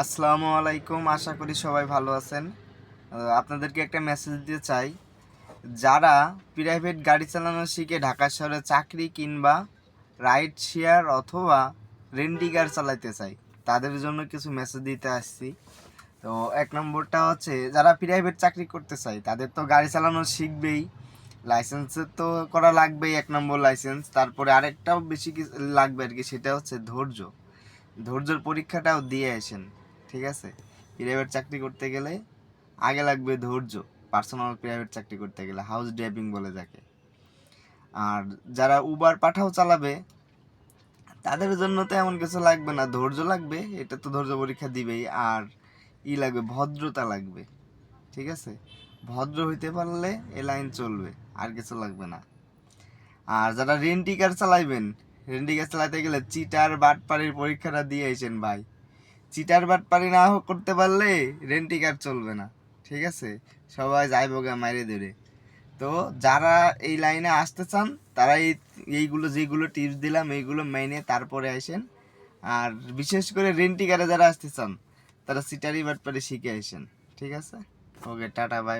আসসালামু আলাইকুম, আশা করি সবাই ভালো আছেন। আপনাদেরকে একটা মেসেজ দিতে চাই, যারা প্রাইভেট গাড়ি চালানো শিখে ঢাকা শহরে চাকরি কিংবা রাইড শেয়ার অথবা রেন্টিকার চালাতে চাই, তাদের জন্য কিছু মেসেজ দিতে আসছি। তো এক নম্বরটা হচ্ছে, যারা প্রাইভেট চাকরি করতে চায় তাদের তো গাড়ি চালানো শিখবেই, লাইসেন্সের তো করা লাগবেই, এক নম্বর লাইসেন্স। তারপরে আরেকটাও বেশি কিছু লাগবে আর কি, সেটা হচ্ছে ধৈর্য। ধৈর্যের পরীক্ষাটাও দিয়ে আসেন, ঠিক আছে? প্রাইভেট চাকরি করতে গেলে আগে লাগবে ধৈর্য। পার্সোনাল প্রাইভেট চাকরি করতে গেলে হাউস ড্রাইভিং বলে যাকে। আর যারা উবার পাঠাও চালাবে তাদের জন্য তো এমন কিছু লাগবে না, ধৈর্য লাগবে, এটা তো ধৈর্য পরীক্ষা দিবেই। আর লাগবে ভদ্রতা লাগবে, ঠিক আছে? ভদ্র হইতে পারলে এ লাইন চলবে, আর কিছু লাগবে না। আর যারা রেন্টিকার চালাইবেন, রেন্টিকার চালাতে গেলে চিটার বাটপাড়ির পরীক্ষাটা দিয়ে আইছেন ভাই। চিটার বাটপারি না করতে পারলে রেন্টিকার চলবে না, ঠিক আছে? সবাই যাইবো গা মাইরে দেবে। তো যারা এই লাইনে আসতে চান তারা এইগুলো যেগুলো টিপস দিলাম এইগুলো মেনে তারপরে আসেন। আর বিশেষ করে রেন্টিকারে যারা আসতে চান তারা চিটারি বাটপারি শিখে আসেন, ঠিক আছে? ওকে, টাটা, বাই।